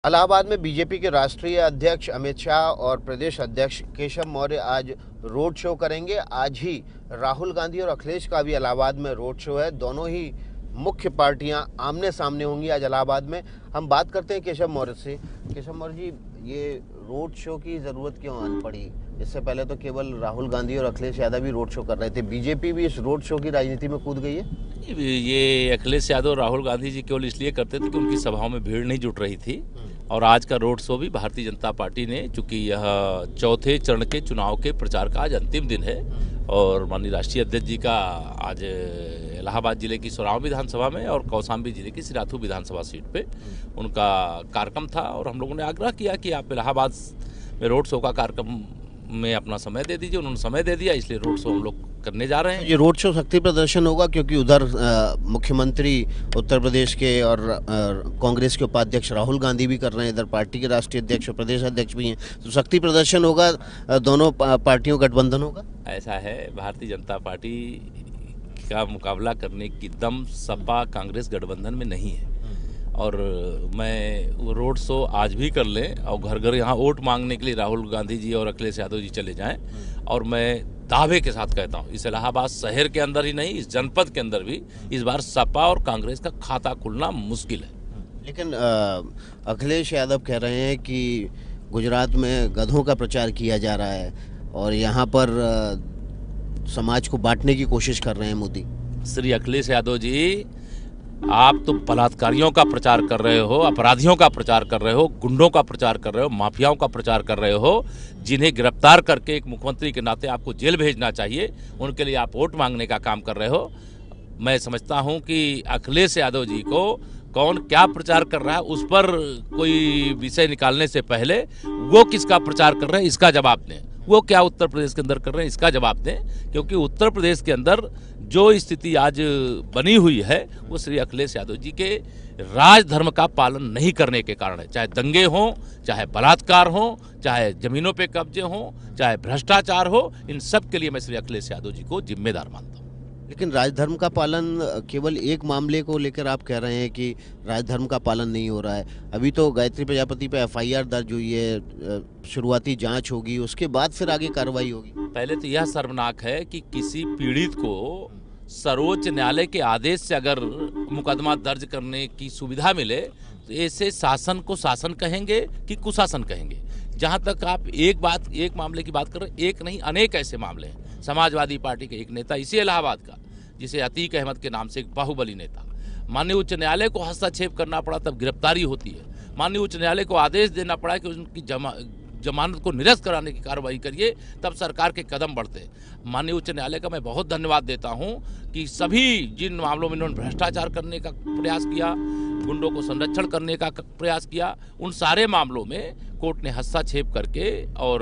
इलाहाबाद में बीजेपी के राष्ट्रीय अध्यक्ष अमित शाह और प्रदेश अध्यक्ष केशव मौर्य आज रोड शो करेंगे। आज ही राहुल गांधी और अखिलेश का भी इलाहाबाद में रोड शो है। दोनों ही मुख्य पार्टियां आमने सामने होंगी आज इलाहाबाद में। हम बात करते हैं केशव मौर्य से। केशव मौर्य जी, ये रोड शो की ज़रूरत क्यों आन पड़ी? इससे पहले तो केवल राहुल गांधी और अखिलेश यादव भी रोड शो कर रहे थे। बीजेपी भी इस रोड शो की राजनीति में कूद गई है। ये अखिलेश यादव और राहुल गांधी जी केवल इसलिए करते थे कि उनकी सभाओं में भीड़ नहीं जुट रही थी। और आज का रोड शो भी भारतीय जनता पार्टी ने, चूंकि यह चौथे चरण के चुनाव के प्रचार का आज अंतिम दिन है और माननीय राष्ट्रीय अध्यक्ष जी का आज इलाहाबाद जिले की सोराव विधानसभा में और कौशाम्बी जिले की सिराथू विधानसभा सीट पे उनका कार्यक्रम था। और हम लोगों ने आग्रह किया कि आप इलाहाबाद में रोड शो का कार्यक्रम में अपना समय दे दीजिए। उन्होंने समय दे दिया, इसलिए रोड शो हम लोग करने जा रहे हैं। ये रोड शो शक्ति प्रदर्शन होगा क्योंकि उधर मुख्यमंत्री उत्तर प्रदेश के और कांग्रेस के उपाध्यक्ष राहुल गांधी भी कर रहे हैं, इधर पार्टी के राष्ट्रीय अध्यक्ष और प्रदेश अध्यक्ष भी हैं, तो शक्ति प्रदर्शन होगा, दोनों पार्टियों का गठबंधन होगा। ऐसा है, भारतीय जनता पार्टी का मुकाबला करने की दम सपा कांग्रेस गठबंधन में नहीं है। और मैं वो रोड शो आज भी कर लें और घर घर यहाँ वोट मांगने के लिए राहुल गांधी जी और अखिलेश यादव जी चले जाएं। और मैं दावे के साथ कहता हूँ, इस इलाहाबाद शहर के अंदर ही नहीं, इस जनपद के अंदर भी इस बार सपा और कांग्रेस का खाता खुलना मुश्किल है। लेकिन अखिलेश यादव कह रहे हैं कि गुजरात में गधों का प्रचार किया जा रहा है और यहाँ पर समाज को बांटने की कोशिश कर रहे हैं मोदी। श्री अखिलेश यादव जी, आप तो बलात्कारियों का प्रचार कर रहे हो, अपराधियों का प्रचार कर रहे हो, गुंडों का प्रचार कर रहे हो, माफियाओं का प्रचार कर रहे हो, जिन्हें गिरफ्तार करके एक मुख्यमंत्री के नाते आपको जेल भेजना चाहिए, उनके लिए आप वोट मांगने का काम कर रहे हो। मैं समझता हूं कि अखिलेश यादव जी को कौन क्या प्रचार कर रहा है उस पर कोई विषय निकालने से पहले वो किसका प्रचार कर रहे हैं इसका जवाब दें। वो क्या उत्तर प्रदेश के अंदर कर रहे हैं इसका जवाब दें, क्योंकि उत्तर प्रदेश के अंदर जो स्थिति आज बनी हुई है वो श्री अखिलेश यादव जी के राजधर्म का पालन नहीं करने के कारण है। चाहे दंगे हों, चाहे बलात्कार हों, चाहे जमीनों पे कब्जे हों, चाहे भ्रष्टाचार हो, इन सब के लिए मैं श्री अखिलेश यादव जी को जिम्मेदार मानता हूँ। लेकिन राजधर्म का पालन केवल एक मामले को लेकर आप कह रहे हैं कि राजधर्म का पालन नहीं हो रहा है। अभी तो गायत्री प्रजापति पे एफआईआर दर्ज हुई है, शुरुआती जांच होगी, उसके बाद फिर आगे कार्रवाई होगी। पहले तो यह शर्मनाक है कि किसी पीड़ित को सर्वोच्च न्यायालय के आदेश से अगर मुकदमा दर्ज करने की सुविधा मिले तो ऐसे शासन को शासन कहेंगे कि कुशासन कहेंगे। जहां तक आप एक मामले की बात कर रहे हैं, एक नहीं अनेक ऐसे मामले हैं। समाजवादी पार्टी के एक नेता इसी इलाहाबाद का, जिसे अतीक अहमद के नाम से एक बाहुबली नेता, माननीय उच्च न्यायालय को हस्तक्षेप करना पड़ा तब गिरफ्तारी होती है। माननीय उच्च न्यायालय को आदेश देना पड़ा कि उनकी जमानत को निरस्त कराने की कार्रवाई करिए, तब सरकार के कदम बढ़ते। माननीय उच्च न्यायालय का मैं बहुत धन्यवाद देता हूं कि सभी जिन मामलों में इन्होंने भ्रष्टाचार करने का प्रयास किया, गुंडों को संरक्षण करने का प्रयास किया, उन सारे मामलों में कोर्ट ने हस्तक्षेप करके और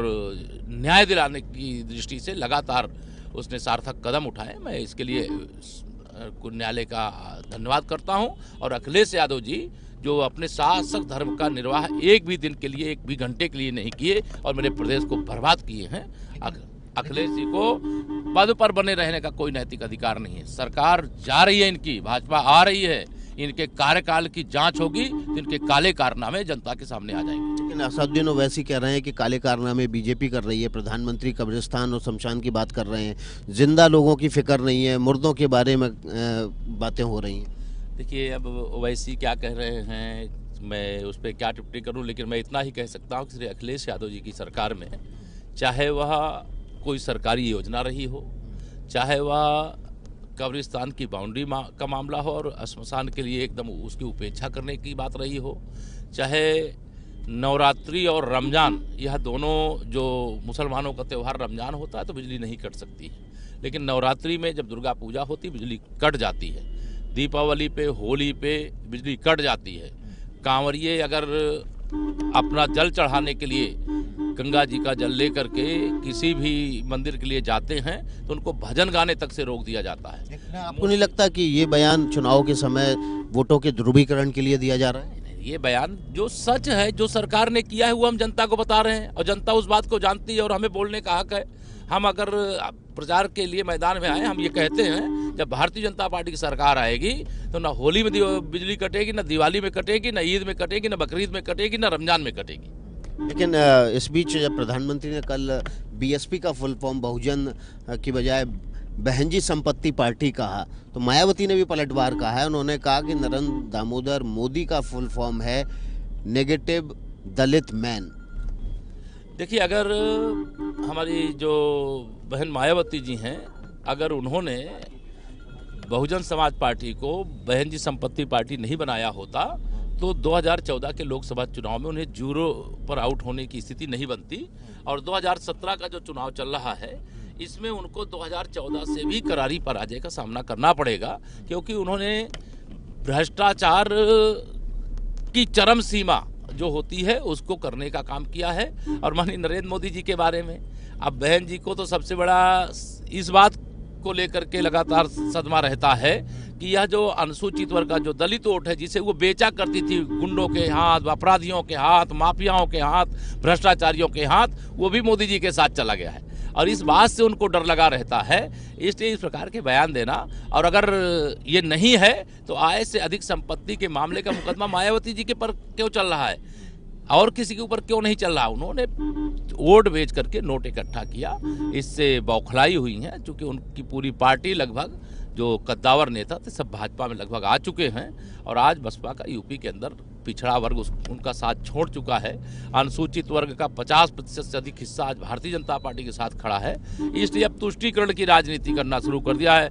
न्याय दिलाने की दृष्टि से लगातार उसने सार्थक कदम उठाए। मैं इसके लिए न्यायालय का धन्यवाद करता हूं। और अखिलेश यादव जी जो अपने शासक धर्म का निर्वाह एक भी दिन के लिए, एक भी घंटे के लिए नहीं किए और मेरे प्रदेश को बर्बाद किए हैं, अखिलेश जी को पद पर बने रहने का कोई नैतिक अधिकार नहीं है। सरकार जा रही है, इनकी भाजपा आ रही है, इनके कार्यकाल की जांच होगी तो इनके काले कारनामे जनता के सामने आ जाएंगे। लेकिन असदुद्दीन ओवैसी कह रहे हैं कि काले कारनामे बीजेपी कर रही है, प्रधानमंत्री कब्रिस्तान और शमशान की बात कर रहे हैं, जिंदा लोगों की फिक्र नहीं है, मुर्दों के बारे में बातें हो रही हैं। देखिए, अब ओवैसी क्या कह रहे हैं मैं उस पर क्या टिप्पणी करूं, लेकिन मैं इतना ही कह सकता हूं कि श्री अखिलेश यादव जी की सरकार में चाहे वह कोई सरकारी योजना रही हो, चाहे वह कब्रिस्तान की बाउंड्री का मामला हो और श्मशान के लिए एकदम उसकी उपेक्षा करने की बात रही हो, चाहे नवरात्रि और रमज़ान, यह दोनों जो मुसलमानों का त्यौहार रमज़ान होता है तो बिजली नहीं कट सकती, लेकिन नवरात्रि में जब दुर्गा पूजा होती बिजली कट जाती है, दीपावली पे, होली पे बिजली कट जाती है। कांवरिये अगर अपना जल चढ़ाने के लिए गंगा जी का जल लेकर के किसी भी मंदिर के लिए जाते हैं तो उनको भजन गाने तक से रोक दिया जाता है। आपको नहीं लगता कि ये बयान चुनाव के समय वोटों के ध्रुवीकरण के लिए दिया जा रहा है? ये बयान जो सच है, जो सरकार ने किया है वो हम जनता को बता रहे हैं और जनता उस बात को जानती है और हमें बोलने का हक है। हम अगर प्रचार के लिए मैदान में आए, हम ये कहते हैं जब भारतीय जनता पार्टी की सरकार आएगी तो ना होली में बिजली कटेगी, ना दिवाली में कटेगी, ना ईद में कटेगी, ना बकरीद में कटेगी, ना रमजान में कटेगी। लेकिन इस बीच जब प्रधानमंत्री ने कल बीएसपी का फुल फॉर्म बहुजन की बजाय बहनजी संपत्ति पार्टी कहा, तो मायावती ने भी पलटवार कहा है। उन्होंने कहा कि नरेंद्र दामोदर मोदी का फुल फॉर्म है नेगेटिव दलित मैन। देखिए, अगर हमारी जो बहन मायावती जी हैं, अगर उन्होंने बहुजन समाज पार्टी को बहनजी संपत्ति पार्टी नहीं बनाया होता तो 2014 के लोकसभा चुनाव में उन्हें जीरो पर आउट होने की स्थिति नहीं बनती। और 2017 का जो चुनाव चल रहा है इसमें उनको 2014 से भी करारी पराजय का सामना करना पड़ेगा, क्योंकि उन्होंने भ्रष्टाचार की चरम सीमा जो होती है उसको करने का काम किया है। और माननीय नरेंद्र मोदी जी के बारे में, अब बहन जी को तो सबसे बड़ा इस बात को लेकर के लगातार सदमा रहता है कि यह जो अनुसूचित वर्ग का जो दलित वोट है, जिसे वो बेचा करती थी गुंडों के हाथ, अपराधियों के हाथ, माफियाओं के हाथ, भ्रष्टाचारियों के हाथ, वो भी मोदी जी के साथ चला गया है। और इस बात से उनको डर लगा रहता है, इसलिए इस प्रकार के बयान देना। और अगर ये नहीं है तो आय से अधिक संपत्ति के मामले का मुकदमा मायावती जी के पर क्यों चल रहा है और किसी के ऊपर क्यों नहीं चल रहा? उन्होंने वोट बेच करके नोट इकट्ठा किया, इससे बौखलाई हुई है। चूँकि उनकी पूरी पार्टी लगभग जो कद्दावर नेता थे सब भाजपा में लगभग आ चुके हैं और आज बसपा का यूपी के अंदर पिछड़ा वर्ग उनका साथ छोड़ चुका है। अनुसूचित वर्ग का 50% से अधिक हिस्सा आज भारतीय जनता पार्टी के साथ खड़ा है, इसलिए अब तुष्टीकरण की राजनीति करना शुरू कर दिया है।